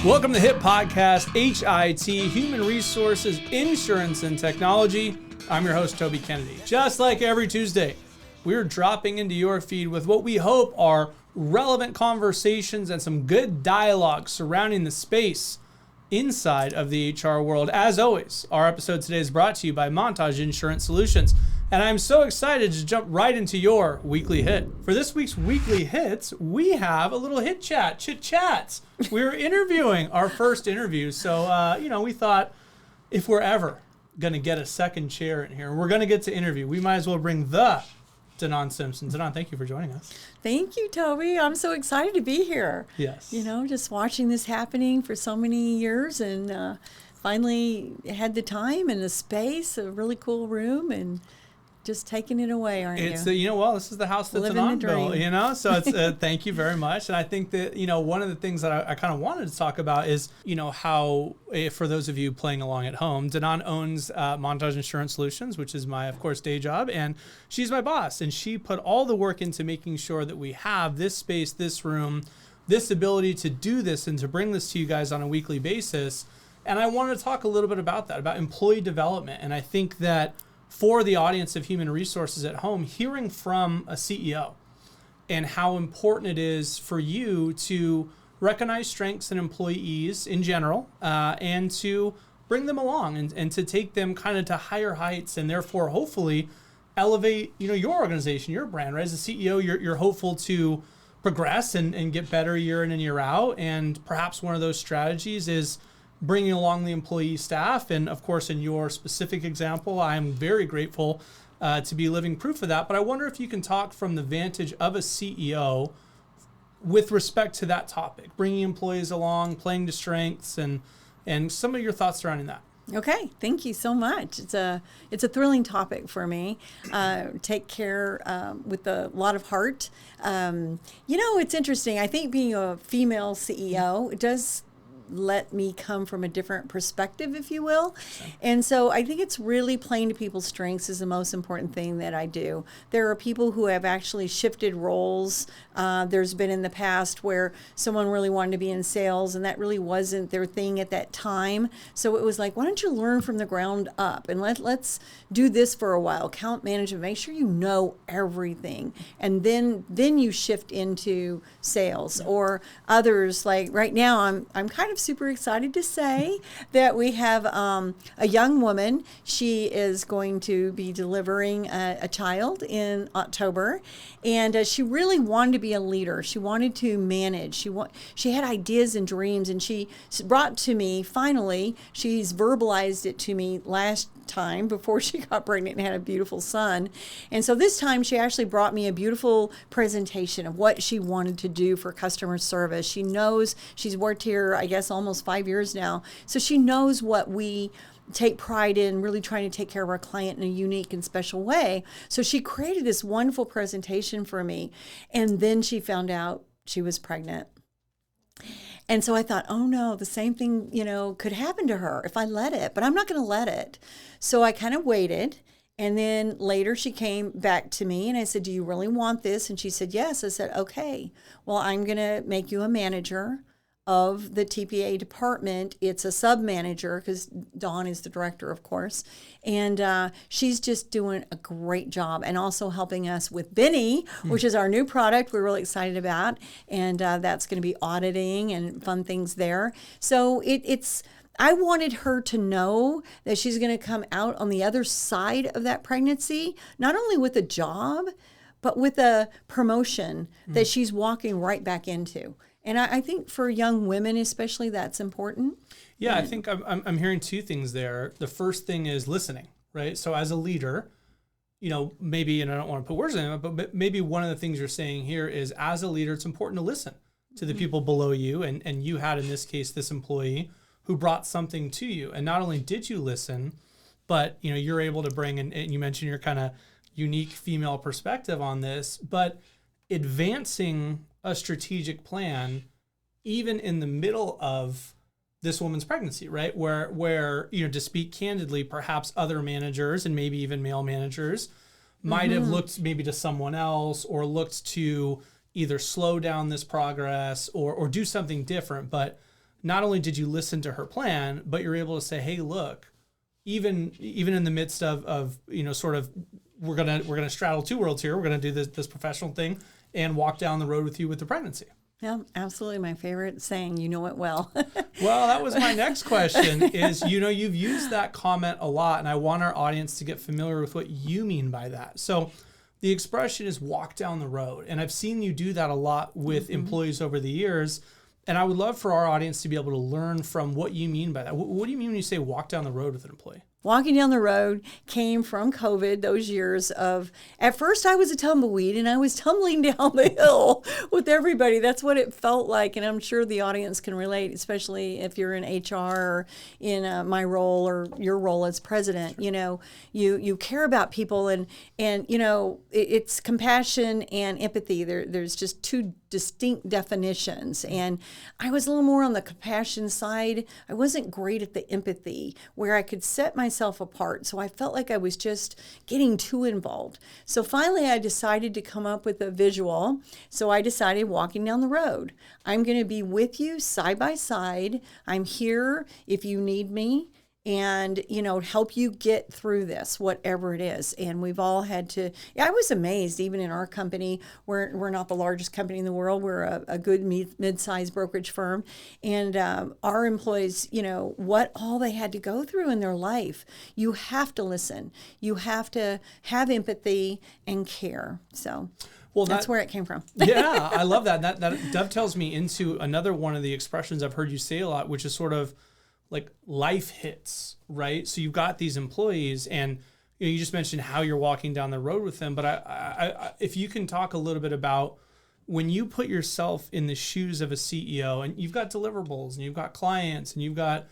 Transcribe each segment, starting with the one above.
Welcome to HIT Podcast, H.I.T, Human Resources, Insurance, and Technology. I'm your host, Toby Kennedy. Just like every Tuesday, we're dropping into your feed with what we hope are relevant conversations and some good dialogue surrounding the space inside of the HR world. As always, our episode today is brought to you by Montage Insurance Solutions. And I'm so excited to jump right into your weekly hit. For this week's weekly hits, we have a little hit chat, chit chats. We're interviewing our first interview. So, we thought if we're ever going to get a second chair in here, we're going to get to interview, we might as well bring the Danone Simpson. Danone, thank you for joining us. Thank you, Toby. I'm so excited to be here. Yes. Just watching this happening for so many years and finally had the time and the space, a really cool room, and just taking it away, aren't you? It's this is the house that's Living Danone the built, dream. So it's thank you very much. And I think that, one of the things that I kind of wanted to talk about is, how, for those of you playing along at home, Danone owns Montage Insurance Solutions, which is my, of course, day job. And she's my boss. And she put all the work into making sure that we have this space, this room, this ability to do this and to bring this to you guys on a weekly basis. And I wanted to talk a little bit about that, about employee development. And I think that for the audience of human resources at home, hearing from a CEO and how important it is for you to recognize strengths in employees in general and to bring them along and to take them kind of to higher heights and therefore hopefully elevate, your organization, your brand, right? As a CEO, you're hopeful to progress and get better year in and year out. And perhaps one of those strategies is bringing along the employee staff. And of course, in your specific example, I'm very grateful to be living proof of that. But I wonder if you can talk from the vantage of a CEO with respect to that topic, bringing employees along, playing to strengths, and some of your thoughts surrounding that. Okay, thank you so much. It's a thrilling topic for me. Take care with a lot of heart. It's interesting. I think being a female CEO, it does let me come from a different perspective, if you will. And so I think it's really playing to people's strengths is the most important thing that I do. There are people who have actually shifted roles. There's been in the past where someone really wanted to be in sales and that really wasn't their thing at that time. So it was like, why don't you learn from the ground up and let's do this for a while. Account management, make sure you know everything. And then you shift into sales. Or others, like right now, I'm kind of super excited to say that we have a young woman. She is going to be delivering a child in October, and she really wanted to be a leader. She wanted to manage. She had ideas and dreams, and she brought to me, finally, she's verbalized it to me last time before she got pregnant and had a beautiful son. And so this time she actually brought me a beautiful presentation of what she wanted to do for customer service. She knows, she's worked here, I guess, almost 5 years now. So she knows what we take pride in, really trying to take care of our client in a unique and special way. So she created this wonderful presentation for me. And then she found out she was pregnant. And so I thought, oh no, the same thing, could happen to her if I let it, but I'm not going to let it. So I kind of waited. And then later she came back to me and I said, do you really want this? And she said, yes. I said, okay, well, I'm going to make you a manager of the TPA department. It's a sub-manager because Dawn is the director, of course. And she's just doing a great job and also helping us with Benny, which is our new product we're really excited about. And that's going to be auditing and fun things there. So I wanted her to know that she's going to come out on the other side of that pregnancy, not only with a job, but with a promotion that she's walking right back into. And I think for young women especially, that's important. Yeah, I think I'm hearing two things there. The first thing is listening, right? So as a leader, maybe, and I don't want to put words in it, but maybe one of the things you're saying here is as a leader, it's important to listen to the people below you. And you had, in this case, this employee who brought something to you. And not only did you listen, but, you're able to bring, and you mentioned your kind of unique female perspective on this, but advancing a strategic plan, even in the middle of this woman's pregnancy, right? Where to speak candidly, perhaps other managers and maybe even male managers might have looked maybe to someone else or looked to either slow down this progress or do something different. But not only did you listen to her plan, but you're able to say, hey, look, even in the midst of sort of, we're gonna straddle two worlds here. We're gonna do this professional thing and walk down the road with you with the pregnancy. Yeah, absolutely. My favorite saying, you know it well. Well, that was my next question is, you've used that comment a lot, and I want our audience to get familiar with what you mean by that. So the expression is walk down the road. And I've seen you do that a lot with employees over the years. And I would love for our audience to be able to learn from what you mean by that. What do you mean when you say walk down the road with an employee? Walking down the road came from COVID, those years of, at first I was a tumbleweed and I was tumbling down the hill with everybody. That's what it felt like. And I'm sure the audience can relate, especially if you're in HR or in my role or your role as president. Sure. You care about people and it's compassion and empathy. There's just two distinct definitions. And I was a little more on the compassion side. I wasn't great at the empathy where I could set myself apart. So I felt like I was just getting too involved. So finally I decided to come up with a visual. So I decided walking down the road. I'm going to be with you side by side. I'm here if you need me. And, help you get through this, whatever it is. And we've all had to, I was amazed, even in our company, we're not the largest company in the world. We're a good mid-sized brokerage firm. And our employees, what all they had to go through in their life. You have to listen. You have to have empathy and care. So that's where it came from. Yeah, I love that. That dovetails me into another one of the expressions I've heard you say a lot, which is sort of like life hits, right? So you've got these employees and you just mentioned how you're walking down the road with them. But I if you can talk a little bit about when you put yourself in the shoes of a CEO and you've got deliverables and you've got clients and you've got,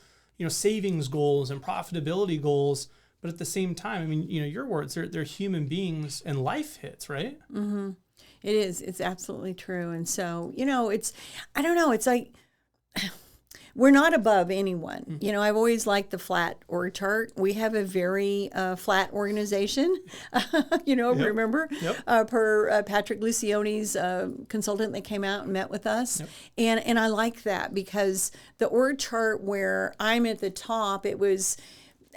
savings goals and profitability goals, but at the same time, I mean, your words, they're human beings and life hits, right? Mm-hmm. It is. It's absolutely true. And so, I don't know, it's like, we're not above anyone. I've always liked the flat org chart. We have a very flat organization, remember? Yep. Per Patrick Lucione's consultant that came out and met with us. Yep. And I like that because the org chart where I'm at the top, it was,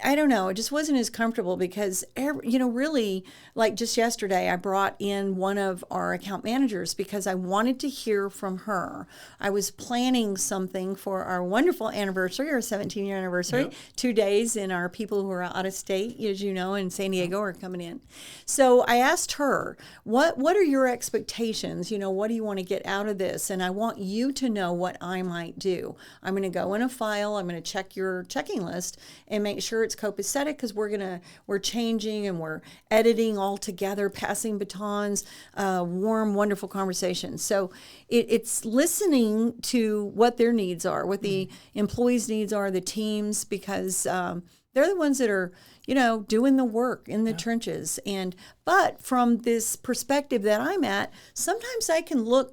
I don't know, it just wasn't as comfortable because, really, like just yesterday, I brought in one of our account managers because I wanted to hear from her. I was planning something for our wonderful anniversary, our 17-year anniversary, yep. 2 days, and our people who are out of state, as you know, in San Diego are coming in. So I asked her, what are your expectations? What do you want to get out of this? And I want you to know what I might do. I'm going to go in a file, I'm going to check your checking list and make sure it's copacetic because we're changing and we're editing all together, passing batons, warm, wonderful conversations. So it's listening to what their needs are, what the employees' needs are, the teams, because they're the ones that are, doing the work in the trenches. But from this perspective that I'm at, sometimes I can look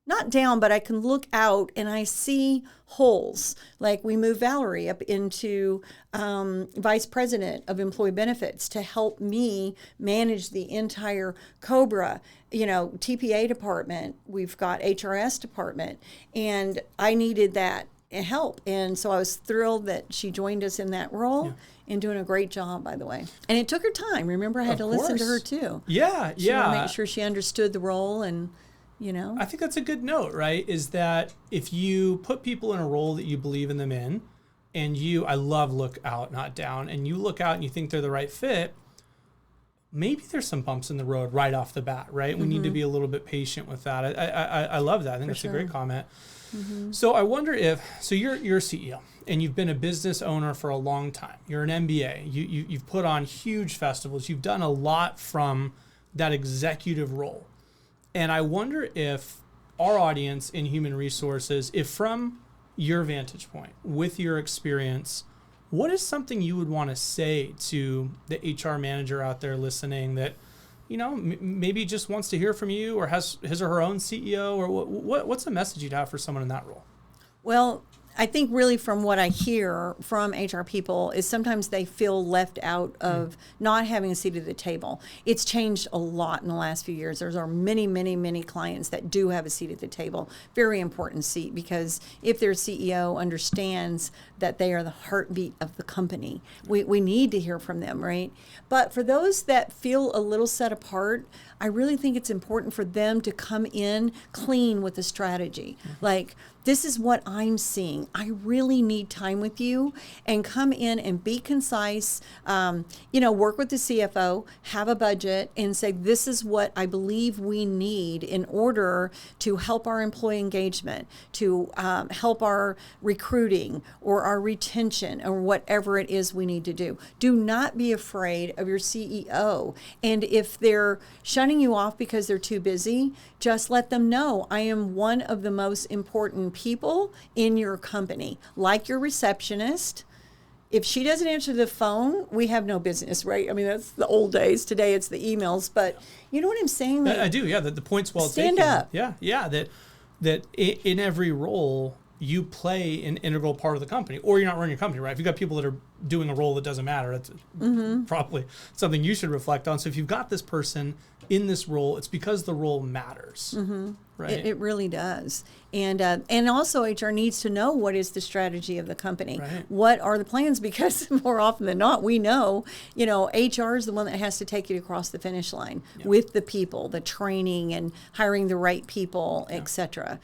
not down, but I can look out and I see holes. Like we moved Valerie up into vice president of employee benefits to help me manage the entire COBRA, TPA department. We've got HRS department, and I needed that help. And so I was thrilled that she joined us in that role and doing a great job, by the way. And it took her time. Remember, I had to listen to her too. Yeah. Make sure she understood the role and I think that's a good note, right? Is that if you put people in a role that you believe in them in, and I love look out, not down, and you look out and you think they're the right fit, maybe there's some bumps in the road right off the bat, right? We need to be a little bit patient with that. I love that. I think that's a great comment. Mm-hmm. So I wonder so you're a CEO and you've been a business owner for a long time. You're an MBA. You've put on huge festivals. You've done a lot from that executive role. And I wonder if our audience in human resources, if from your vantage point, with your experience, what is something you would want to say to the HR manager out there listening that, maybe just wants to hear from you or has his or her own CEO, or what's the message you'd have for someone in that role? Well, I think really from what I hear from HR people is sometimes they feel left out of not having a seat at the table. It's changed a lot in the last few years. There's many, many, many clients that do have a seat at the table. Very important seat, because if their CEO understands that they are the heartbeat of the company, we need to hear from them, right? But for those that feel a little set apart, I really think it's important for them to come in clean with a strategy. Like, this is what I'm seeing. I really need time with you, and come in and be concise. Work with the CFO, have a budget, and say, this is what I believe we need in order to help our employee engagement, to help our recruiting or our retention, or whatever it is we need to do. Do not be afraid of your CEO. And if they're shutting you off because they're too busy, just let them know, I am one of the most important people in your company, like your receptionist. If she doesn't answer the phone, we have no business, right? I mean, that's the old days. Today it's the emails, but you know what I'm saying? I do, yeah. The point's well taken. Stand up. Yeah. That in every role, you play an integral part of the company, or you're not running your company, right? If you've got people that are doing a role that doesn't matter, that's probably something you should reflect on. So if you've got this person in this role, it's because the role matters, right? It really does. And also HR needs to know what is the strategy of the company. Right. What are the plans? Because more often than not, we know, HR is the one that has to take you across the finish line with the people, the training and hiring the right people, et cetera.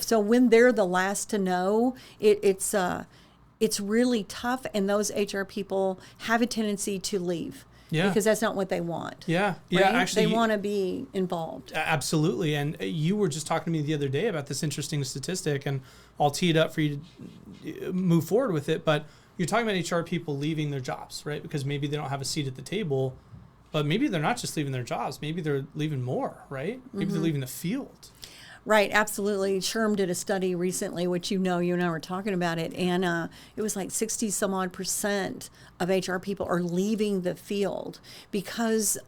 So when they're the last to know, it's really tough, and those HR people have a tendency to leave. Yeah. Because that's not what they want. Yeah. Right? Actually, they want to be involved. Absolutely. And you were just talking to me the other day about this interesting statistic, and I'll tee it up for you to move forward with it. But you're talking about HR people leaving their jobs, right? Because maybe they don't have a seat at the table, but maybe they're not just leaving their jobs. Maybe they're leaving more, right? Maybe they're leaving the field. Right, absolutely. SHRM did a study recently, which you and I were talking about it, and it was like 60 some odd % of HR people are leaving the field because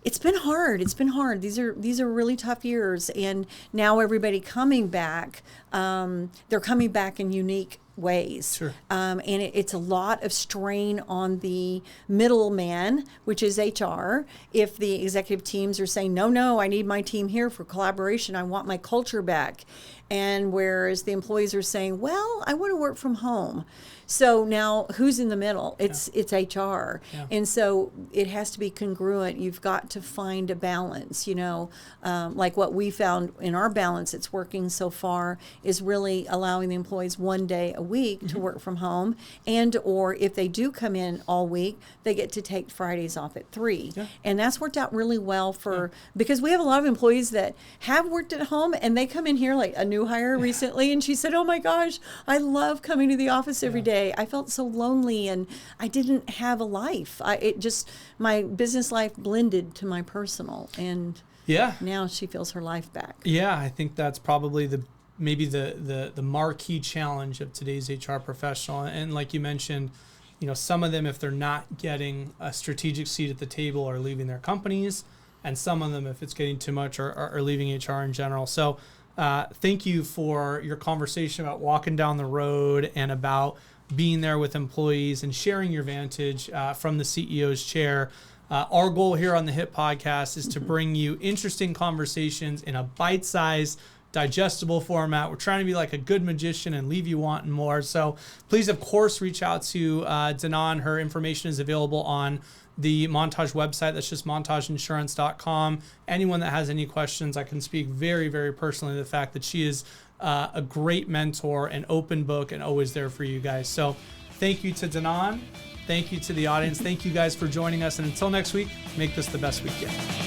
it's been hard. It's been hard. These are really tough years, and now everybody coming back, they're coming back in unique ways. Sure. And it's a lot of strain on the middleman, which is HR. If the executive teams are saying, no, I need my team here for collaboration, I want my culture back. And whereas the employees are saying, well, I want to work from home. So now who's in the middle? It's HR. Yeah. And so it has to be congruent. You've got to find a balance, like what we found in our balance that's working so far is really allowing the employees 1 day a week to work from home, and or if they do come in all week, they get to take Fridays off at 3. Yeah. And that's worked out really well because we have a lot of employees that have worked at home, and they come in here, like a new hire recently, and she said, oh my gosh, I love coming to the office every day. I felt so lonely, and I didn't have a life. My business life blended to my personal, and now she feels her life back. Yeah, I think that's probably maybe the marquee challenge of today's HR professional. And like you mentioned, some of them, if they're not getting a strategic seat at the table, are leaving their companies, and some of them, if it's getting too much, are leaving HR in general. So thank you for your conversation about walking down the road and about being there with employees and sharing your vantage from the CEO's chair. Our goal here on the HIT podcast is to bring you interesting conversations in a bite-sized, digestible format. We're trying to be like a good magician and leave you wanting more. So please, of course, reach out to Danone. Her information is available on the Montage website. That's just montageinsurance.com. Anyone that has any questions, I can speak very, very personally to the fact that she is a great mentor, an open book, and always there for you guys. So thank you to Danone. Thank you to the audience. Thank you guys for joining us. And until next week, make this the best weekend.